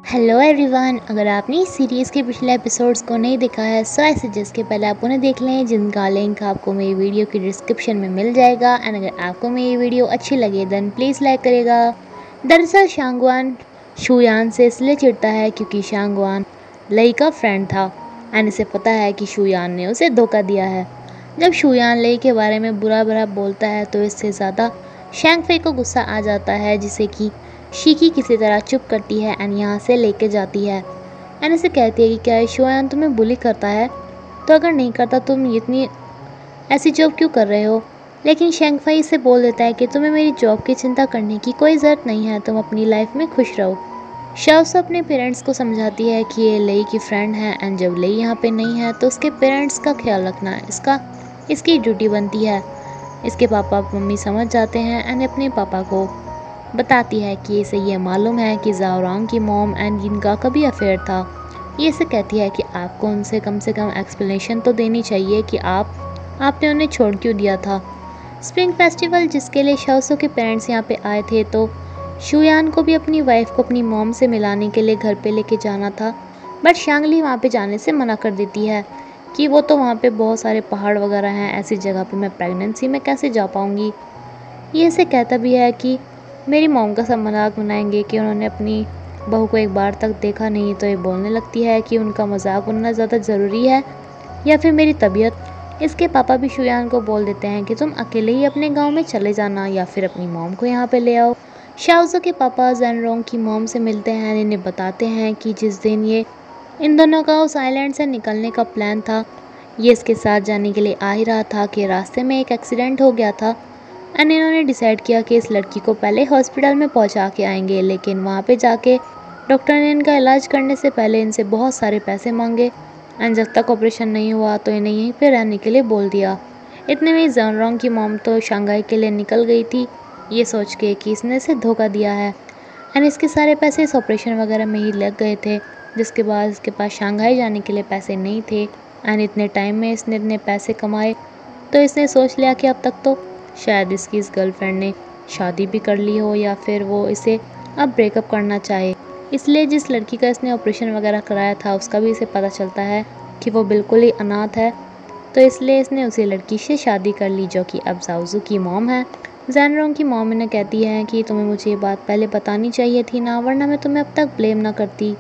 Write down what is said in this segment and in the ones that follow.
Hello everyone, अगर आपने इस सीरीज़ के पिछले एपिसोड्स को नहीं देखा है सो आई सजेस्ट कि पहले आप उन्हें देख लें, जिनका लिंक आपको मेरी वीडियो की डिस्क्रिप्शन में मिल जाएगा। एंड अगर आपको मेरी वीडियो अच्छी लगे देन प्लीज़ लाइक करेगा। दरअसल शांगवान शुयान से इसलिए चिढ़ता है क्योंकि शांगवान लई का फ्रेंड था एंड इसे पता है कि शुयान ने उसे धोखा दिया है। जब शुयान लई के बारे में बुरा बुरा बोलता है तो इससे ज़्यादा शैंगफei को गुस्सा आ जाता है, जिसे कि शीकी किसी तरह चुप करती है एंड यहाँ से लेके जाती है एंड इसे कहती है कि क्या शुयान तुम्हें बुली करता है, तो अगर नहीं करता तुम इतनी ऐसी जॉब क्यों कर रहे हो। लेकिन शैंगफei इसे बोल देता है कि तुम्हें मेरी जॉब की चिंता करने की कोई ज़रूरत नहीं है, तुम अपनी लाइफ में खुश रहो। शाओसो अपने पेरेंट्स को समझाती है कि ये लई की फ्रेंड है एंड जब लई यहाँ पे नहीं है तो उसके पेरेंट्स का ख्याल रखना इसकी ड्यूटी बनती है। इसके पापा मम्मी समझ जाते हैं एंड अपने पापा को बताती है कि इसे ये मालूम है कि ज़ाओरांग की मॉम एंड इनका कभी अफेयर था। ये इसे कहती है कि आपको उनसे कम से कम एक्सप्लेनेशन तो देनी चाहिए कि आपने उन्हें छोड़ क्यों दिया था। स्प्रिंग फेस्टिवल जिसके लिए शाओसो के पेरेंट्स यहाँ पे आए थे, तो शुयान को भी अपनी वाइफ को अपनी मॉम से मिलाने के लिए घर पे लेके जाना था, बट शांगली वहाँ पे जाने से मना कर देती है कि वो तो वहाँ पे बहुत सारे पहाड़ वगैरह हैं, ऐसी जगह पे मैं प्रेगनेंसी में कैसे जा पाऊँगी। ये इसे कहता भी है कि मेरी मॉम का सब मजाक बनाएंगे कि उन्होंने अपनी बहू को एक बार तक देखा नहीं, तो ये बोलने लगती है कि उनका मजाक उड़ना ज़्यादा ज़रूरी है या फिर मेरी तबीयत। इसके पापा भी शुयान को बोल देते हैं कि तुम अकेले ही अपने गांव में चले जाना या फिर अपनी मॉम को यहाँ पे ले आओ। शाओसो के पापा ज़ेनरोंग की मॉम से मिलते हैं, इन्हें बताते हैं कि जिस दिन ये इन दोनों का उस आइलैंड से निकलने का प्लान था, ये इसके साथ जाने के लिए आ ही रहा था कि रास्ते में एक एक्सीडेंट हो गया था एंड इन्होंने डिसाइड किया कि इस लड़की को पहले हॉस्पिटल में पहुंचा के आएंगे। लेकिन वहाँ पे जाके डॉक्टर ने इनका इलाज करने से पहले इनसे बहुत सारे पैसे मांगे एंड जब तक ऑपरेशन नहीं हुआ तो इन्हें यहीं पे रहने के लिए बोल दिया। इतने में ज़ेनरोंग की मॉम तो शंघाई के लिए निकल गई थी, ये सोच के कि इसने इसे धोखा दिया है एंड इसके सारे पैसे इस ऑपरेशन वगैरह में ही लग गए थे, जिसके बाद इसके पास शंघाई जाने के लिए पैसे नहीं थे एंड इतने टाइम में इसने इतने पैसे कमाए तो इसने सोच लिया कि अब तक तो शायद इसकी इस गर्लफ्रेंड ने शादी भी कर ली हो या फिर वो इसे अब ब्रेकअप करना चाहे। इसलिए जिस लड़की का इसने ऑपरेशन वगैरह कराया था उसका भी इसे पता चलता है कि वो बिल्कुल ही अनाथ है, तो इसलिए इसने उसी लड़की से शादी कर ली जो कि अब जाओजू की मॉम है। ज़ेनरोंग की मॉम इन्हें कहती है कि तुम्हें मुझे ये बात पहले बतानी चाहिए थी ना, वरना मैं तुम्हें अब तक ब्लेम ना करती।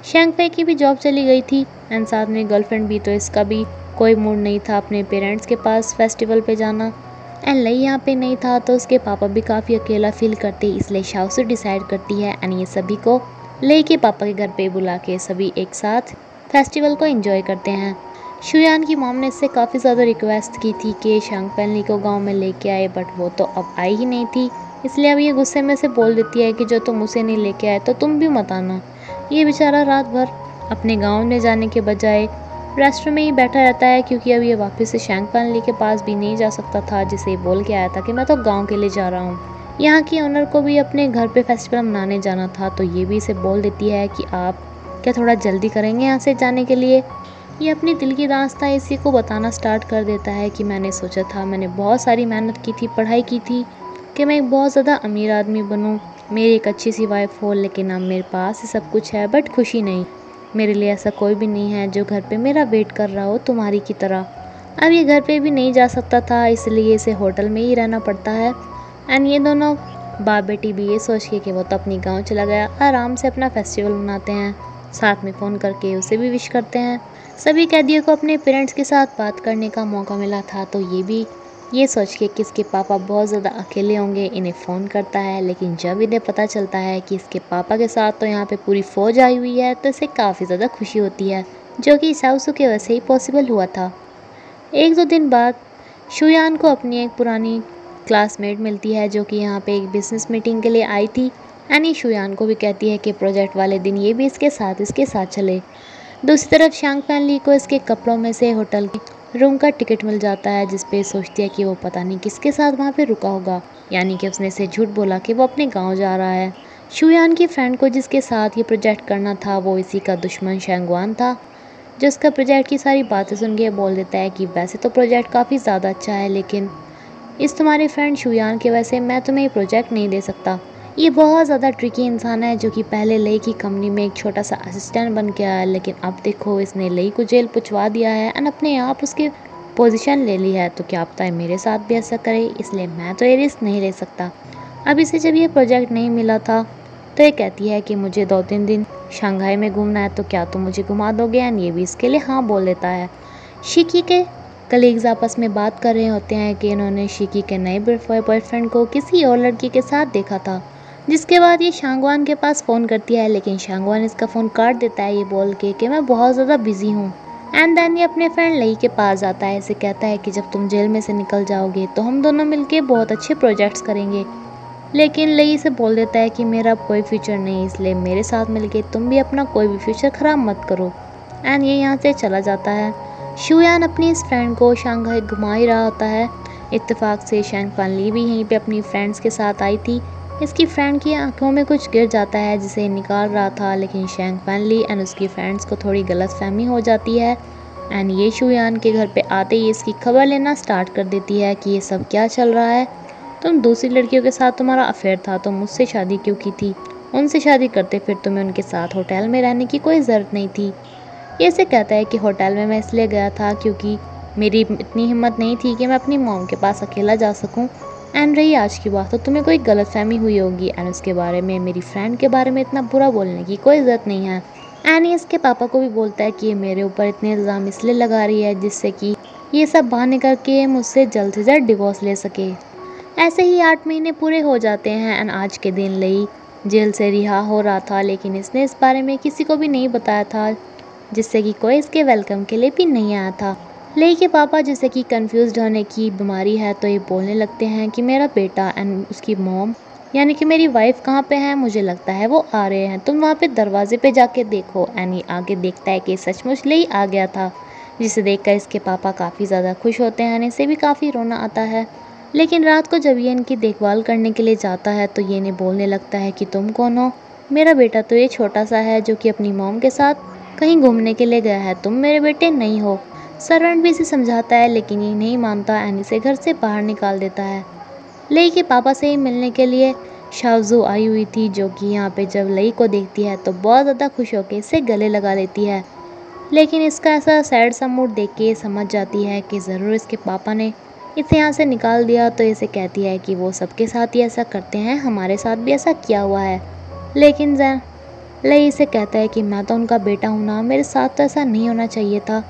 शैंगफei की भी जॉब चली गई थी एंड साथ में गर्लफ्रेंड भी, तो इसका भी कोई मूड नहीं था अपने पेरेंट्स के पास फेस्टिवल पे जाना एंड लई यहाँ पे नहीं था, तो उसके पापा भी काफ़ी अकेला फील करते, इसलिए शाओसो डिसाइड करती है एंड ये सभी को लई के पापा के घर पे बुला के सभी एक साथ फेस्टिवल को एंजॉय करते हैं। शुयान की मॉम ने इससे काफ़ी ज़्यादा रिक्वेस्ट की थी कि शांगफei को गांव में लेके आए, बट वो तो अब आई ही नहीं थी, इसलिए अब ये गुस्से में से बोल देती है कि जो तुम उसे नहीं लेके आए तो तुम भी मत आना। ये बेचारा रात भर अपने गाँव में जाने के बजाय रेस्टोरेंट में ही बैठा रहता है, क्योंकि अब ये वापस से शैंगफei के पास भी नहीं जा सकता था, जिसे बोल के आया था कि मैं तो गांव के लिए जा रहा हूँ। यहाँ की ओनर को भी अपने घर पे फेस्टिवल मनाने जाना था, तो ये भी इसे बोल देती है कि आप क्या थोड़ा जल्दी करेंगे यहाँ से जाने के लिए। ये अपनी दिल की दास्तां इसी को बताना स्टार्ट कर देता है कि मैंने सोचा था, मैंने बहुत सारी मेहनत की थी, पढ़ाई की थी कि मैं एक बहुत ज़्यादा अमीर आदमी बनूँ, मेरी एक अच्छी सी वाइफ हो, लेकिन अब मेरे पास ही सब कुछ है बट खुशी नहीं। मेरे लिए ऐसा कोई भी नहीं है जो घर पे मेरा वेट कर रहा हो तुम्हारी की तरह। अब ये घर पे भी नहीं जा सकता था, इसलिए इसे होटल में ही रहना पड़ता है एंड ये दोनों बाप बेटी भी ये सोच के कि वो तो अपनी गांव चला गया, आराम से अपना फेस्टिवल मनाते हैं, साथ में फ़ोन करके उसे भी विश करते हैं। सभी कैदियों को अपने पेरेंट्स के साथ बात करने का मौका मिला था, तो ये भी ये सोच के कि इसके पापा बहुत ज़्यादा अकेले होंगे इन्हें फ़ोन करता है। लेकिन जब इन्हें पता चलता है कि इसके पापा के साथ तो यहाँ पे पूरी फ़ौज आई हुई है, तो इसे काफ़ी ज़्यादा खुशी होती है, जो कि शाओसो की वजह से ही पॉसिबल हुआ था। एक दो दिन बाद शुयान को अपनी एक पुरानी क्लासमेट मिलती है जो कि यहाँ पे एक बिज़नेस मीटिंग के लिए आई थी एंड ये शुयान को भी कहती है कि प्रोजेक्ट वाले दिन ये भी इसके साथ चले। दूसरी तरफ शैंगफei को इसके कपड़ों में से होटल के रूम का टिकट मिल जाता है, जिस पे सोचती है कि वो पता नहीं किसके साथ वहाँ पे रुका होगा, यानी कि उसने इसे झूठ बोला कि वो अपने गांव जा रहा है। शुयान की फ्रेंड को जिसके साथ ये प्रोजेक्ट करना था वो इसी का दुश्मन शैंगवान था, जो उसका प्रोजेक्ट की सारी बातें सुन के बोल देता है कि वैसे तो प्रोजेक्ट काफ़ी ज़्यादा अच्छा है, लेकिन इस तुम्हारे फ्रेंड शुयान की वजह से मैं तुम्हें ये प्रोजेक्ट नहीं दे सकता। ये बहुत ज़्यादा ट्रिकी इंसान है जो कि पहले लई की कंपनी में एक छोटा सा असिस्टेंट बन के आया, लेकिन अब देखो इसने लई को जेल पुचवा दिया है एंड अपने आप उसकी पोजीशन ले ली है। तो क्या पता है मेरे साथ भी ऐसा करे, इसलिए मैं तो ये रिस्क नहीं ले सकता। अब इसे जब ये प्रोजेक्ट नहीं मिला था तो ये कहती है कि मुझे 2-3 दिन शंघाई में घूमना है, तो क्या तुम मुझे घुमा दोगे? एंड ये भी इसके लिए हाँ बोल देता है। शिकी के कलीग्स आपस में बात कर रहे होते हैं कि इन्होंने शिकी के नए बॉयफ्रेंड को किसी और लड़की के साथ देखा था, जिसके बाद ये शांगवान के पास फ़ोन करती है, लेकिन शांगवान इसका फ़ोन काट देता है ये बोल के कि मैं बहुत ज़्यादा बिजी हूँ। एंड देन ये अपने फ्रेंड लई के पास जाता है, इसे कहता है कि जब तुम जेल में से निकल जाओगे तो हम दोनों मिलके बहुत अच्छे प्रोजेक्ट्स करेंगे। लेकिन लई इसे बोल देता है कि मेरा कोई फ्यूचर नहीं, इसलिए मेरे साथ मिलके तुम भी अपना कोई भी फ्यूचर ख़राब मत करो। एंड ये यहाँ से चला जाता है। शुयान अपनी इस फ्रेंड को शंघाई घुमा ही रहा होता है। इत्तेफाक से शैंग फानली भी यहीं पे अपनी फ्रेंड्स के साथ आई थी। इसकी फ्रेंड की आंखों में कुछ गिर जाता है जिसे निकाल रहा था, लेकिन शैंग फानली एंड उसकी फ्रेंड्स को थोड़ी गलतफहमी हो जाती है एंड ये शुयान के घर पे आते ही इसकी खबर लेना स्टार्ट कर देती है कि ये सब क्या चल रहा है। तुम दूसरी लड़कियों के साथ तुम्हारा अफेयर था, तुम मुझसे शादी क्यों की थी? उनसे शादी करते फिर तुम्हें उनके साथ होटल में रहने की कोई ज़रूरत नहीं थी। ये इसे कहता है कि होटल में मैं इसलिए गया था क्योंकि मेरी इतनी हिम्मत नहीं थी कि मैं अपनी मॉम के पास अकेला जा सकूं। एंड रही आज की बात, तो तुम्हें कोई गलतफहमी हुई होगी एंड उसके बारे में मेरी फ्रेंड के बारे में इतना बुरा बोलने की कोई ज़रूरत नहीं है। एंड ये इसके पापा को भी बोलता है कि ये मेरे ऊपर इतने इल्ज़ाम इसलिए लगा रही है जिससे कि ये सब बहाने करके मुझसे जल्द से जल्द डिवोर्स ले सके। ऐसे ही 8 महीने पूरे हो जाते हैं एंड आज के दिन लई जेल से रिहा हो रहा था, लेकिन इसने इस बारे में किसी को भी नहीं बताया था, जिससे कि कोई इसके वेलकम के लिए भी नहीं आया था। लई के पापा जिससे कि कंफ्यूज्ड होने की बीमारी है, तो ये बोलने लगते हैं कि मेरा बेटा एंड उसकी मॉम यानी कि मेरी वाइफ कहाँ पे है, मुझे लगता है वो आ रहे हैं, तुम वहाँ पे दरवाजे पे जाके देखो। एंड ये आगे देखता है कि सचमुच लई आ गया था, जिसे देखकर इसके पापा काफ़ी ज़्यादा खुश होते हैं। इसे भी काफ़ी रोना आता है। लेकिन रात को जब ये इनकी देखभाल करने के लिए जाता है तो ये इन्हें बोलने लगता है कि तुम कौन हो? मेरा बेटा तो ये छोटा सा है जो कि अपनी मॉम के साथ कहीं घूमने के लिए गया है, तुम मेरे बेटे नहीं हो। सर्वेंट भी इसे समझाता है लेकिन ये नहीं मानता एंड इसे घर से बाहर निकाल देता है। लई के पापा से ही मिलने के लिए शाओजू आई हुई थी, जो कि यहाँ पे जब लई को देखती है तो बहुत ज़्यादा खुश होकर इसे गले लगा लेती है। लेकिन इसका ऐसा सैड सा मूड देख के समझ जाती है कि ज़रूर इसके पापा ने इसे यहाँ से निकाल दिया, तो इसे कहती है कि वो सबके साथ ही ऐसा करते हैं, हमारे साथ भी ऐसा किया हुआ है। लेकिन लई इसे कहता है कि मैं तो उनका बेटा हूँ ना, मेरे साथ तो ऐसा नहीं होना चाहिए था।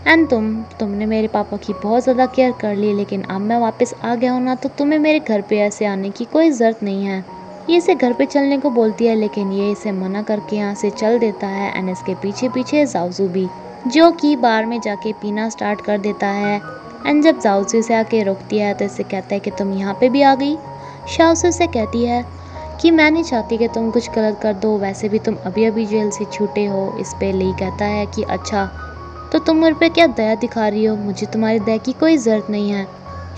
एंड तुमने मेरे पापा की बहुत ज़्यादा केयर कर ली, लेकिन अब मैं वापस आ गया हूँ ना, तो तुम्हें मेरे घर पे ऐसे आने की कोई ज़रूरत नहीं है। ये इसे घर पे चलने को बोलती है, लेकिन ये इसे मना करके यहाँ से चल देता है एंड इसके पीछे पीछे जाओजू भी, जो कि बार में जाके पीना स्टार्ट कर देता है। एंड जब जाओजू से आके रोकती है तो इसे कहता है कि तुम यहाँ पे भी आ गई। शाओजू से कहती है कि मैं नहीं चाहती कि तुम कुछ गलत कर दो, वैसे भी तुम अभी अभी जेल से छूटे हो। इस पे ली कहता है कि अच्छा, तो तुम मुझ पे क्या दया दिखा रही हो? मुझे तुम्हारी दया की कोई ज़रूरत नहीं है।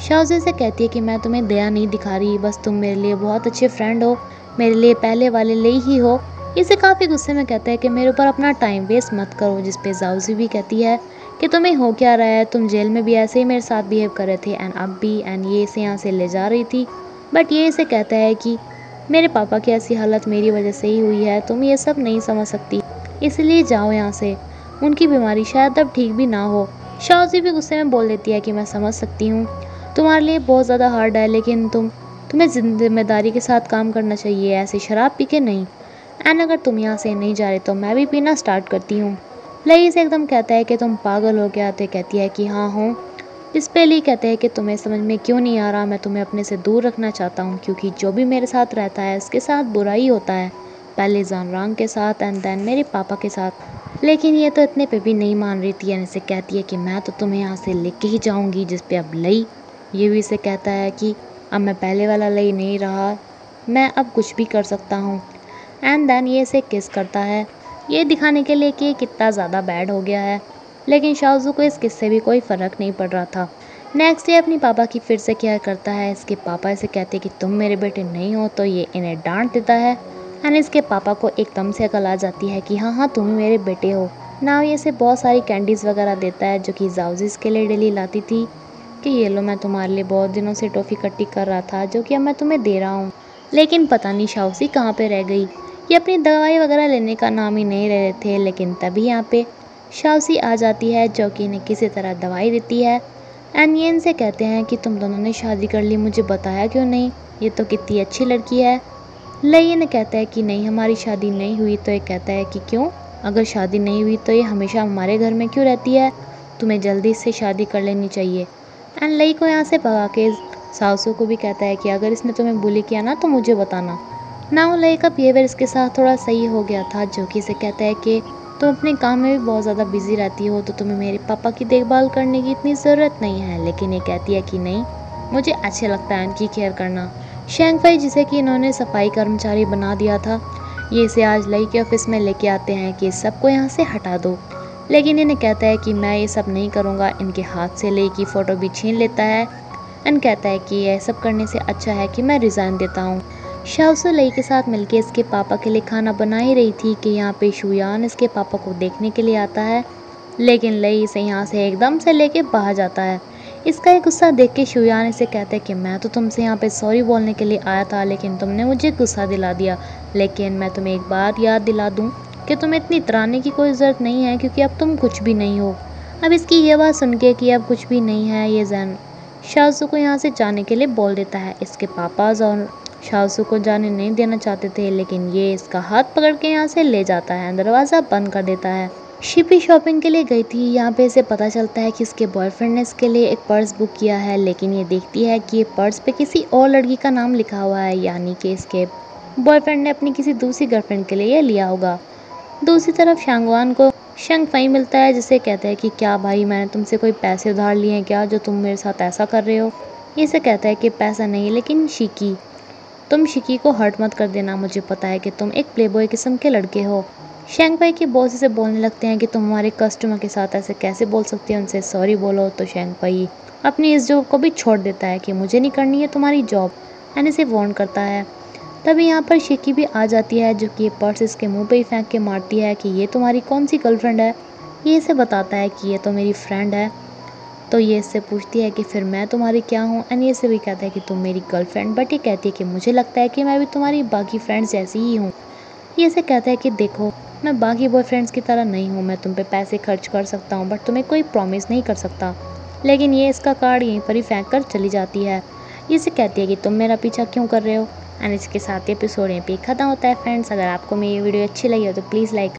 शाओजू से कहती है कि मैं तुम्हें दया नहीं दिखा रही, बस तुम मेरे लिए बहुत अच्छे फ्रेंड हो, मेरे लिए पहले वाले लई ही हो। इसे काफ़ी गुस्से में कहता है कि मेरे ऊपर अपना टाइम वेस्ट मत करो, जिस पे जाओजू भी कहती है कि तुम्हें हो क्या रहा है, तुम जेल में भी ऐसे ही मेरे साथ बिहेव कर रहे थे एंड अब भी। एंड ये इसे यहाँ से ले जा रही थी, बट ये इसे कहता है कि मेरे पापा की ऐसी हालत मेरी वजह से ही हुई है, तुम ये सब नहीं समझ सकती, इसलिए जाओ यहाँ से, उनकी बीमारी शायद अब ठीक भी ना हो। शाओजी भी गुस्से में बोल देती है कि मैं समझ सकती हूँ तुम्हारे लिए बहुत ज़्यादा हार्ड है, लेकिन तुम्हें जिम्मेदारी के साथ काम करना चाहिए, ऐसे शराब पी के नहीं। एंड अगर तुम यहाँ से नहीं जा रहे तो मैं भी पीना स्टार्ट करती हूँ। लई से एकदम कहता है कि तुम पागल हो गया, तो कहती है कि हाँ हूँ। इस पे ली कहते हैं कि तुम्हें समझ में क्यों नहीं आ रहा, मैं तुम्हें अपने से दूर रखना चाहता हूँ, क्योंकि जो भी मेरे साथ रहता है उसके साथ बुरा ही होता है, पहले जानरांग के साथ एंड देन मेरे पापा के साथ। लेकिन ये तो इतने पे भी नहीं मान रही थी, इसे कहती है कि मैं तो तुम्हें यहाँ से लेके ही जाऊँगी। जिस पे अब लई ये भी इसे कहता है कि अब मैं पहले वाला लई नहीं रहा, मैं अब कुछ भी कर सकता हूँ। एंड देन ये इसे किस करता है, ये दिखाने के लिए कि कितना ज़्यादा बैड हो गया है। लेकिन शाओजू को इस किस्से भी कोई फ़र्क नहीं पड़ रहा था। नेक्स्ट डे अपनी पापा की फिर से केयर करता है। इसके पापा इसे कहते कि तुम मेरे बेटे नहीं हो, तो ये इन्हें डांट देता है एंड इसके पापा को एकदम से अकल आ जाती है कि हाँ हाँ तुम ही मेरे बेटे हो। नाउ ये इसे बहुत सारी कैंडीज़ वगैरह देता है, जो कि जाओजू इसके लिए डेली लाती थी कि ये लो, मैं तुम्हारे लिए बहुत दिनों से टॉफ़ी इकट्ठी कर रहा था, जो कि अब मैं तुम्हें दे रहा हूँ। लेकिन पता नहीं शाओसी कहाँ पे रह गई। ये अपनी दवाई वगैरह लेने का नाम ही नहीं ले रहे थे, लेकिन तभी यहाँ पे शाओसी आ जाती है जो कि इन्हें किसी तरह दवाई देती है। एंड ये इनसे कहते हैं कि तुम दोनों ने शादी कर ली, मुझे बताया क्यों नहीं, ये तो कितनी अच्छी लड़की है। लई ने कहता है कि नहीं हमारी शादी नहीं हुई, तो ये कहता है कि क्यों, अगर शादी नहीं हुई तो ये हमेशा हमारे घर में क्यों रहती है, तुम्हें जल्दी से शादी कर लेनी चाहिए। एंड लई को यहाँ से भगा के सासू को भी कहता है कि अगर इसने तुम्हें बुली किया ना तो मुझे बताना। नाउ लई का बिहेवियर इसके साथ थोड़ा सही हो गया था, जो कि इसे कहता है कि तुम अपने काम में भी बहुत ज़्यादा बिजी रहती हो, तो तुम्हें मेरे पापा की देखभाल करने की इतनी ज़रूरत नहीं है। लेकिन ये कहती है कि नहीं, मुझे अच्छा लगता है इनकी केयर करना। शेंगफई जिसे कि इन्होंने सफाई कर्मचारी बना दिया था, ये इसे आज लई के ऑफिस में लेके आते हैं कि सबको यहाँ से हटा दो। लेकिन इन्हें कहता है कि मैं ये सब नहीं करूँगा। इनके हाथ से लई की फ़ोटो भी छीन लेता है एंड कहता है कि यह सब करने से अच्छा है कि मैं रिज़ाइन देता हूँ। शाओसू लई के साथ मिलकर इसके पापा के लिए खाना बना ही रही थी कि यहाँ पे शुयान इसके पापा को देखने के लिए आता है, लेकिन लई इसे यहाँ से एकदम से लेके बाहर जाता है। इसका एक गुस्सा देख के शुयान इसे कहता है कि मैं तो तुमसे यहाँ पे सॉरी बोलने के लिए आया था, लेकिन तुमने मुझे गुस्सा दिला दिया। लेकिन मैं तुम्हें एक बार याद दिला दूँ कि तुम्हें इतनी इतराने की कोई ज़रूरत नहीं है, क्योंकि अब तुम कुछ भी नहीं हो। अब इसकी ये बात सुन के कि अब कुछ भी नहीं है, ये जैन शाओसू को यहाँ से जाने के लिए बोल देता है। इसके पापा और शाओसू को जाने नहीं देना चाहते थे, लेकिन ये इसका हाथ पकड़ के यहाँ से ले जाता है, दरवाज़ा बंद कर देता है। शिपी शॉपिंग के लिए गई थी, यहाँ पे इसे पता चलता है कि इसके बॉयफ्रेंड ने इसके लिए एक पर्स बुक किया है, लेकिन ये देखती है कि ये पर्स पे किसी और लड़की का नाम लिखा हुआ है, यानी कि इसके बॉयफ्रेंड ने अपनी किसी दूसरी गर्लफ्रेंड के लिए ये लिया होगा। दूसरी तरफ शांगवान को शेंगफई मिलता है, जिसे कहता है कि क्या भाई मैंने तुमसे कोई पैसे उधार लिए हैं क्या, जो तुम मेरे साथ ऐसा कर रहे हो। ये इसे कहता है कि पैसा नहीं, लेकिन शिकी, तुम शिकी को हर्ट मत कर देना, मुझे पता है कि तुम एक प्लेबॉय किस्म के लड़के हो। शेंगफई के बॉस इसे बोलने लगते हैं कि तुम हमारे कस्टमर के साथ ऐसे कैसे बोल सकते हो, उनसे सॉरी बोलो। तो शेंगफई अपनी इस जॉब को भी छोड़ देता है कि मुझे नहीं करनी है तुम्हारी जॉब, एंड इसे वार्न करता है। तभी यहाँ पर शिकी भी आ जाती है, जो कि ये पर्स इसके मुंह पे ही फेंक के मारती है कि ये तुम्हारी कौन सी गर्लफ्रेंड है। ये इसे बताता है कि ये तो मेरी फ्रेंड है। तो ये इससे पूछती है कि फिर मैं तुम्हारी क्या हूँ, एंड ये इसे भी कहता है कि तुम मेरी गर्लफ्रेंड, बट ये कहती है कि मुझे लगता है कि मैं भी तुम्हारी बाकी फ्रेंड्स जैसी ही हूँ। ये इसे कहता है कि देखो मैं बाकी बॉयफ्रेंड्स की तरह नहीं हूँ, मैं तुम पे पैसे खर्च कर सकता हूँ बट तुम्हें कोई प्रॉमिस नहीं कर सकता। लेकिन ये इसका कार्ड यहीं पर ही फेंक कर चली जाती है। ये इसे कहती है कि तुम मेरा पीछा क्यों कर रहे हो। एंड इसके साथ ही एपिसोड यहीं पे ख़त्म होता है फ्रेंड्स। अगर आपको मेरी वीडियो अच्छी लगी हो तो प्लीज़ लाइक